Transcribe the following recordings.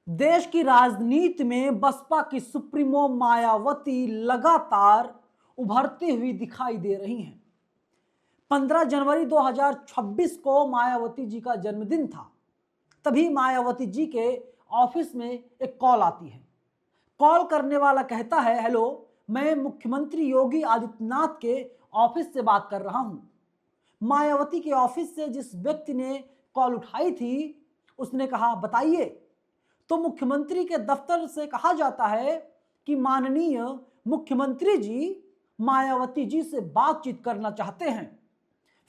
देश की राजनीति में बसपा की सुप्रीमो मायावती लगातार उभरती हुई दिखाई दे रही हैं। 15 जनवरी 2026 को मायावती जी का जन्मदिन था। तभी मायावती जी के ऑफिस में एक कॉल आती है। कॉल करने वाला कहता है, हेलो, मैं मुख्यमंत्री योगी आदित्यनाथ के ऑफिस से बात कर रहा हूं। मायावती के ऑफिस से जिस व्यक्ति ने कॉल उठाई थी उसने कहा, बताइए। तो मुख्यमंत्री के दफ्तर से कहा जाता है कि माननीय मुख्यमंत्री जी मायावती जी से बातचीत करना चाहते हैं।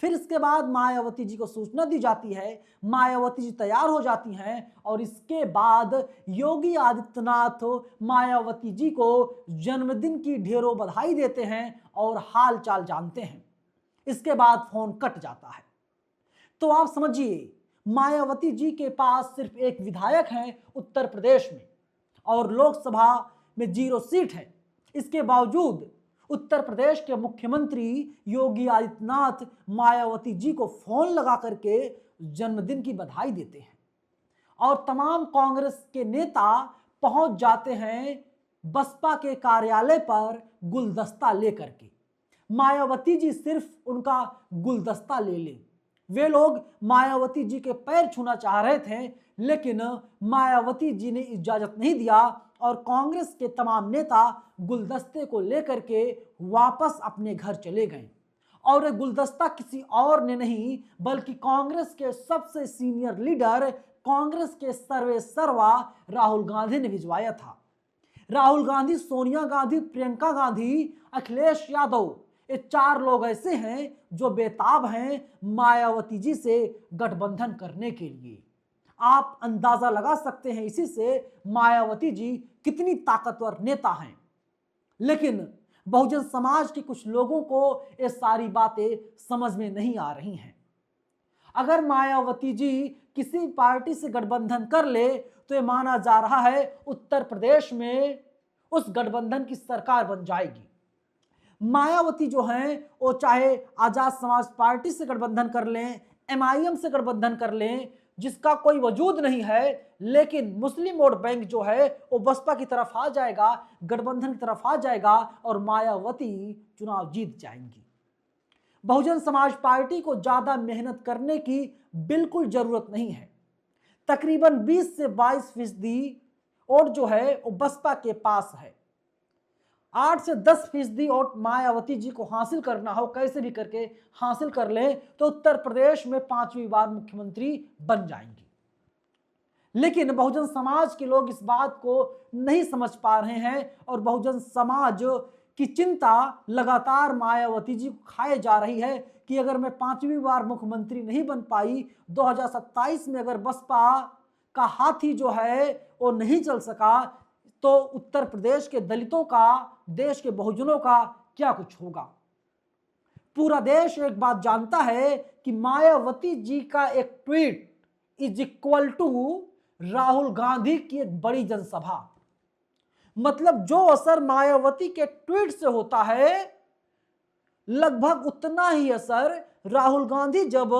फिर इसके बाद मायावती जी को सूचना दी जाती है, मायावती जी तैयार हो जाती हैं और इसके बाद योगी आदित्यनाथ मायावती जी को जन्मदिन की ढेरों बधाई देते हैं और हाल चाल जानते हैं। इसके बाद फोन कट जाता है। तो आप समझिए, मायावती जी के पास सिर्फ एक विधायक है उत्तर प्रदेश में और लोकसभा में 0 सीट है। इसके बावजूद उत्तर प्रदेश के मुख्यमंत्री योगी आदित्यनाथ मायावती जी को फोन लगा करके जन्मदिन की बधाई देते हैं और तमाम कांग्रेस के नेता पहुंच जाते हैं बसपा के कार्यालय पर गुलदस्ता लेकर के। मायावती जी सिर्फ उनका गुलदस्ता ले लें। वे लोग मायावती जी के पैर छूना चाह रहे थे, लेकिन मायावती जी ने इजाजत नहीं दिया और कांग्रेस के तमाम नेता गुलदस्ते को लेकर के वापस अपने घर चले गए। और गुलदस्ता किसी और ने नहीं बल्कि कांग्रेस के सबसे सीनियर लीडर, कांग्रेस के सर्वे सर्वा राहुल गांधी ने भिजवाया था। राहुल गांधी, सोनिया गांधी, प्रियंका गांधी, अखिलेश यादव, ये 4 लोग ऐसे हैं जो बेताब हैं मायावती जी से गठबंधन करने के लिए। आप अंदाजा लगा सकते हैं इसी से मायावती जी कितनी ताकतवर नेता हैं। लेकिन बहुजन समाज के कुछ लोगों को ये सारी बातें समझ में नहीं आ रही हैं। अगर मायावती जी किसी पार्टी से गठबंधन कर ले तो ये माना जा रहा है उत्तर प्रदेश में उस गठबंधन की सरकार बन जाएगी। मायावती जो हैं वो चाहे आजाद समाज पार्टी से गठबंधन कर लें, MIM से गठबंधन कर लें, जिसका कोई वजूद नहीं है, लेकिन मुस्लिम वोट बैंक जो है वो बसपा की तरफ आ जाएगा, गठबंधन की तरफ आ जाएगा और मायावती चुनाव जीत जाएंगी। बहुजन समाज पार्टी को ज्यादा मेहनत करने की बिल्कुल जरूरत नहीं है। तकरीबन 20 से 22% वोट जो है वो बसपा के पास है। 8 से 10% वोट मायावती जी को हासिल करना हो, कैसे भी करके हासिल कर ले तो उत्तर प्रदेश में 5वीं बार मुख्यमंत्री बन जाएंगी। लेकिन बहुजन समाज के लोग इस बात को नहीं समझ पा रहे हैं और बहुजन समाज की चिंता लगातार मायावती जी को खाए जा रही है कि अगर मैं 5वीं बार मुख्यमंत्री नहीं बन पाई, 2027 में अगर बसपा का हाथी जो है वो नहीं चल सका तो उत्तर प्रदेश के दलितों का, देश के बहुजनों का क्या कुछ होगा। पूरा देश एक बात जानता है कि मायावती जी का एक tweet is equal to Rahul Gandhi की एक बड़ी जनसभा। मतलब जो असर मायावती के ट्वीट से होता है, लगभग उतना ही असर राहुल गांधी जब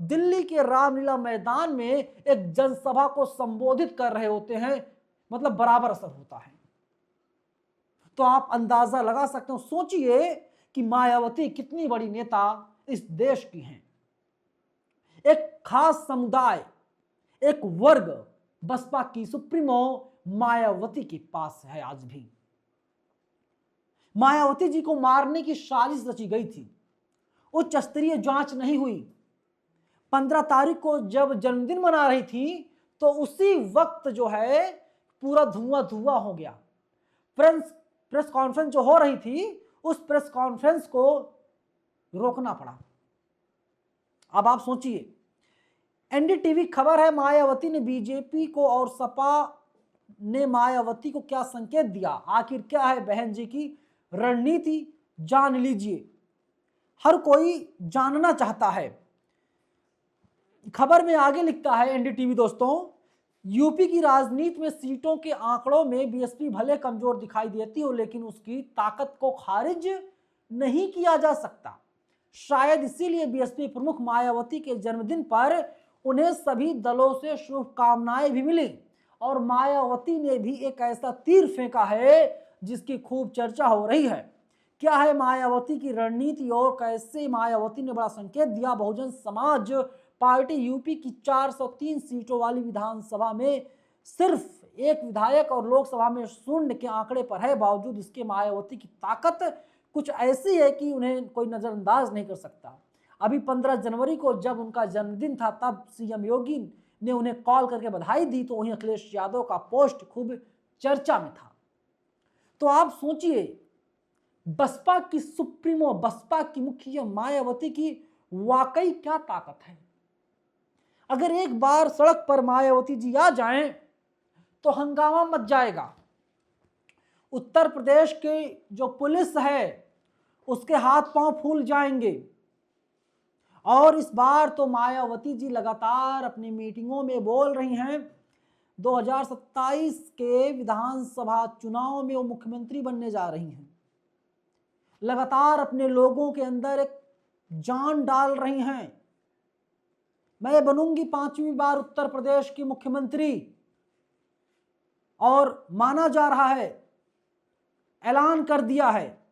दिल्ली के रामलीला मैदान में एक जनसभा को संबोधित कर रहे होते हैं, मतलब बराबर असर होता है। तो आप अंदाजा लगा सकते हो, सोचिए कि मायावती कितनी बड़ी नेता इस देश की हैं। एक खास समुदाय, एक वर्ग बसपा की सुप्रीमो मायावती के पास है आज भी। मायावती जी को मारने की साजिश रची गई थी। उच्च स्तरीय जांच नहीं हुई। 15 तारीख को जब जन्मदिन मना रही थी तो उसी वक्त जो है पूरा धुआं धुआं हो गया। प्रेस कॉन्फ्रेंस जो हो रही थी उस प्रेस कॉन्फ्रेंस को रोकना पड़ा। अब आप सोचिए, NDTV खबर है मायावती ने बीजेपी को और सपा ने मायावती को क्या संकेत दिया, आखिर क्या है बहन जी की रणनीति, जान लीजिए। हर कोई जानना चाहता है। खबर में आगे लिखता है NDTV दोस्तों, यूपी की राजनीति में सीटों के आंकड़ों में बीएसपी भले कमजोर दिखाई देती हो लेकिन उसकी ताकत को खारिज नहीं किया जा सकता। शायद इसीलिए बीएसपी प्रमुख मायावती के जन्मदिन पर उन्हें सभी दलों से शुभकामनाएं भी मिली और मायावती ने भी एक ऐसा तीर फेंका है जिसकी खूब चर्चा हो रही है। क्या है मायावती की रणनीति और कैसे मायावती ने बड़ा संकेत दिया? बहुजन समाज पार्टी यूपी की 403 सीटों वाली विधानसभा में सिर्फ एक विधायक और लोकसभा में शून्य के आंकड़े पर है। बावजूद इसके मायावती की ताकत कुछ ऐसी है कि उन्हें कोई नजरअंदाज नहीं कर सकता। अभी 15 जनवरी को जब उनका जन्मदिन था तब सीएम योगी ने उन्हें कॉल करके बधाई दी, तो वहीं अखिलेश यादव का पोस्ट खूब चर्चा में था। तो आप सोचिए, बसपा की सुप्रीमो, बसपा की मुखिया मायावती की वाकई क्या ताकत है। अगर एक बार सड़क पर मायावती जी आ जाएं तो हंगामा मच जाएगा। उत्तर प्रदेश की जो पुलिस है उसके हाथ पांव फूल जाएंगे। और इस बार तो मायावती जी लगातार अपनी मीटिंगों में बोल रही हैं 2027 के विधानसभा चुनाव में वो मुख्यमंत्री बनने जा रही हैं। लगातार अपने लोगों के अंदर एक जान डाल रही हैं। मैं बनूंगी 5वीं बार उत्तर प्रदेश की मुख्यमंत्री, और माना जा रहा है, ऐलान कर दिया है,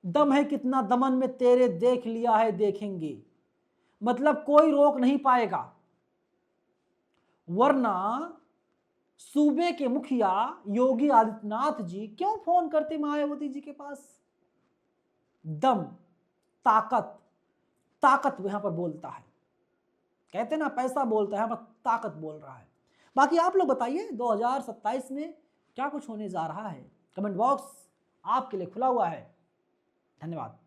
दम है कितना दमन में तेरे, देख लिया है देखेंगे। मतलब कोई रोक नहीं पाएगा। वरना सूबे के मुखिया योगी आदित्यनाथ जी क्यों फोन करते मायावती जी के पास? दम, ताकत, ताकत यहां पर बोलता है। कहते ना पैसा बोलता है, यहां पर ताकत बोल रहा है। बाकी आप लोग बताइए 2027 में क्या कुछ होने जा रहा है। कमेंट बॉक्स आपके लिए खुला हुआ है। धन्यवाद।